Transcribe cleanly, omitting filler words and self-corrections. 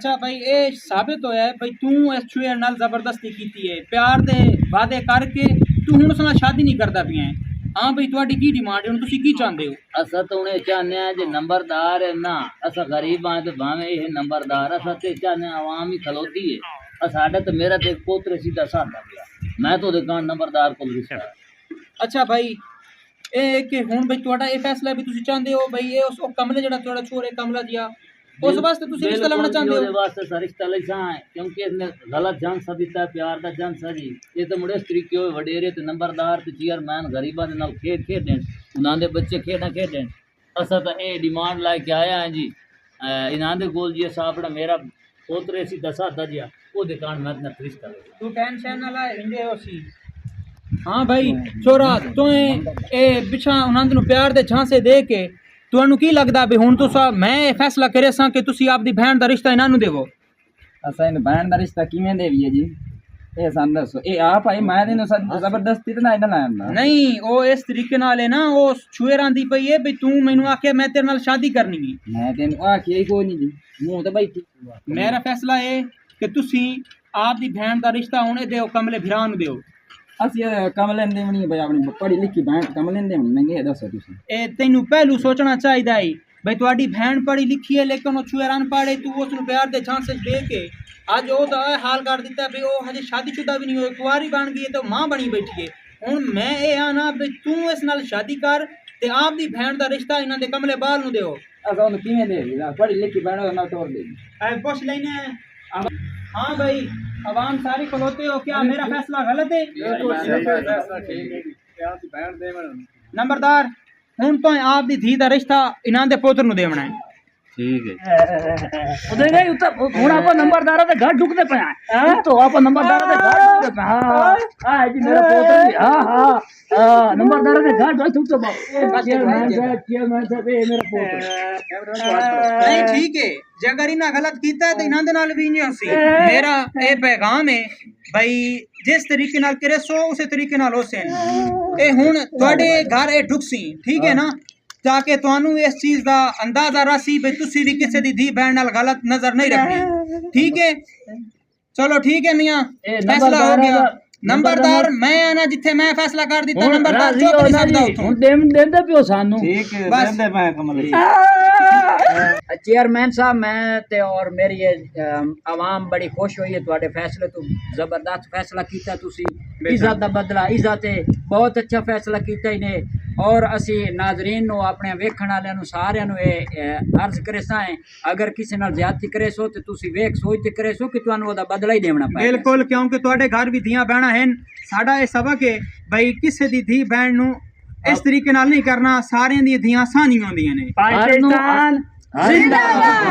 अच्छा भाई ये साबित होया है भाई तू इस छुए नाल जबरदस्ती कीती है प्यार दे वादे करके तू हुण उस नाल शादी नहीं करदा पिया है। हाँ भाई तुहाडी की डिमांड है हुण तुसी की चाहंदे हो? असा तो उन्हें चाहने हैं जो नंबरदार है ना असा गरीब हैं तो भावे ये नंबरदार असा ते चाहने आवाम ही खलोती है साडा तो मेरा तो पोत्र सीधा साधा गया मैं तो दुकान नंबरदार को रिश्ता अच्छा भाई ए कि हुण भाई तुहाडा ये फैसला भी तुसी चाहंदे हो भाई ये उस कमले जेड़ा तुहाडा छोर है कमला जिया उस वास्ते तुसी रिश्ता लेना चाहंदे हो? वास्ते सा रिश्ता लेसा है क्योंकि इसने गलत झांसा दिता है प्यार दा झांसा जी ये तो मुड़े तरीके होए वडेरे ते नंबरदार ते चेयरमैन गरीबां दे नाल खेड खेडन उन्हां दे बच्चे खेडा खेडन असा तो ए डिमांड लाके आया है जी इन्हां दे कोल जी असा अपना मेरा पोतरे सी दसा दजिया ओ दुकान मैं ना रिश्ता ले तू टेंशन ना ला इंदे होसी। हाँ भाई छोरा तू ए पिछा उन्हां दे प्यार दे झांसे दे के ਤੁਹਾਨੂੰ ਕੀ ਲੱਗਦਾ ਵੀ ਹੁਣ ਤੁਸੀਂ ਮੈਂ ਇਹ ਫੈਸਲਾ ਕਰਿਆ ਸਾਂ ਕਿ ਤੁਸੀਂ ਆਪਦੀ ਭੈਣ ਦਾ ਰਿਸ਼ਤਾ ਇਹਨਾਂ ਨੂੰ ਦੇਵੋ? ਅਸਾਂ ਇਹ ਭੈਣ ਦਾ ਰਿਸ਼ਤਾ ਕਿਵੇਂ ਦੇਵੀਏ ਜੀ ਇਹ ਸਾਨੂੰ ਦੱਸੋ ਇਹ ਆਪ ਆਈ ਮੈਂ ਇਹਨੂੰ ਜ਼ਬਰਦਸਤੀ ਤਾਂ ਨਾ ਲਾਉਂਦਾ ਨਹੀਂ ਉਹ ਇਸ ਤਰੀਕੇ ਨਾਲ ਹੈ ਨਾ ਉਹ ਛੁਏ ਰਾਂਦੀ ਪਈ ਹੈ ਵੀ ਤੂੰ ਮੈਨੂੰ ਆਖਿਆ ਮੈਂ ਤੇਰੇ ਨਾਲ ਸ਼ਾਦੀ ਕਰਨੀ ਹੈ ਮੈਂ ਤੈਨੂੰ ਆਖਿਆ ਹੀ ਕੋਈ ਨਹੀਂ ਜੀ ਮੂੰਹ ਤੇ ਬੈਠੀ ਮੇਰਾ ਫੈਸਲਾ ਇਹ ਕਿ ਤੁਸੀਂ ਆਪਦੀ ਭੈਣ ਦਾ ਰਿਸ਼ਤਾ ਹੁਣ ਦਿਓ ਕਮਲੇ ਭਰਾ ਨੂੰ ਦਿਓ। ਅਸੀਂ ਕਮਲੇ ਦੇ ਬਣੀ ਬਈ ਆਪਣੀ ਪੜ੍ਹੀ ਲਿਖੀ ਭੈਣ ਕਮਲੇ ਦੇ ਬਣੀ ਮੰਗੇ ਦੱਸੋ ਤੁਸੀਂ ਇਹ ਤੈਨੂੰ ਪਹਿਲੂ ਸੋਚਣਾ ਚਾਹੀਦਾ ਹੈ ਬਈ ਤੁਹਾਡੀ ਭੈਣ ਪੜ੍ਹੀ ਲਿਖੀ ਹੈ ਲੇਕਿਨ ਉਹ ਛੁਏ ਰਾਂ ਪੜ੍ਹੇ ਤੂੰ ਉਸ ਨੂੰ ਪਿਆਰ ਦੇ ਝਾਂਸੇ ਦੇ ਕੇ ਅੱਜ ਉਹ ਤਾਂ ਇਹ ਹਾਲ ਕਰ ਦਿੱਤਾ ਵੀ ਉਹ ਹਜੇ ਸ਼ਾਦੀशुदा ਵੀ ਨਹੀਂ ਹੋਈ ਕੁਆਰੀ ਬਣ ਗਈ ਹੈ ਤੇ ਮਾਂ ਬਣੀ ਬੈਠੀ ਹੈ। ਹੁਣ ਮੈਂ ਇਹ ਆ ਨਾ ਵੀ ਤੂੰ ਇਸ ਨਾਲ ਸ਼ਾਦੀ ਕਰ ਤੇ ਆਪਦੀ ਭੈਣ ਦਾ ਰਿਸ਼ਤਾ ਇਹਨਾਂ ਦੇ ਕਮਲੇ ਬਾਲ ਨੂੰ ਦਿਓ। ਅਸਾਂ ਉਹਨੂੰ ਕਿਵੇਂ ਦੇਵੀ ਪੜ੍ਹੀ ਲਿਖੀ ਭੈਣ ਨਾਲ ਤੋੜ ਦੇਗੀ ਐ ਪੁੱਛ ਲੈਨੇ हाँ भाई अवाम सारी खलोते हो क्या मेरा फैसला गलत है? नंबरदार हुण तो आप दी धी दा रिश्ता इन्हां दे पुत्र नु देवना है। ठीक है उदे नहीं उता हुण आपा नंबरदारा दे घर ढुकदे पया तो आपा नंबरदारा दे घर ढुकदे पया हां जी मेरा पोता हां नंबरदारा दे घर ढुकदे पया चेयरमैन साहब ये मेरा पोता नहीं ठीक है जे अगर इन्हां गलत कीता है तो इन्हां दे नाल भी नहीं होसी। मेरा ए पैगाम है भाई जिस तरीके नाल करे सो उस तरीके नाल होसे ए हुण तुहाडे घर ए ढुकसी ठीक है ना ताकि तुहानू इस चीज का अंदाजा रासी भी तुसी भी किसी दी धी बहन नाल गलत नजर नहीं रखनी ठीक है। चलो ठीक है मियां फैसला हो गया। नंबरदार मैं आना जिथे मैं फैसला कर दिता नंबरदार चुप नहीं सकदा हुण देंदे पियो सानू ठीक है देंदे मैं कमल चेयरमैन साहब मैं ते और मेरी आवाम बड़ी खुश हुई है तुहाडे फैसले तो जबरदस्त फैसला कीता तुसी इज्जत दा बदला इज्जत बहुत अच्छा फैसला कीता इन्हें और असी नाजरीन नो अपने वेखण वालियां नु सारियां नु अर्ज करेसा है अगर किसी नाल ज्यादती करे सो ते तुसी वेख सोच ते करे सो कि तुहानू ओदा बदला ही देना पड़े। बिल्कुल क्योंकि तुहाडे घर भी धियां बहना हैं साडा ये सबक है भाई किसी दी धी बहन नु इस तरीके नाल नहीं करना सारियां दी धियां सानी होंदियां ने। पाकिस्तान जिंदाबाद।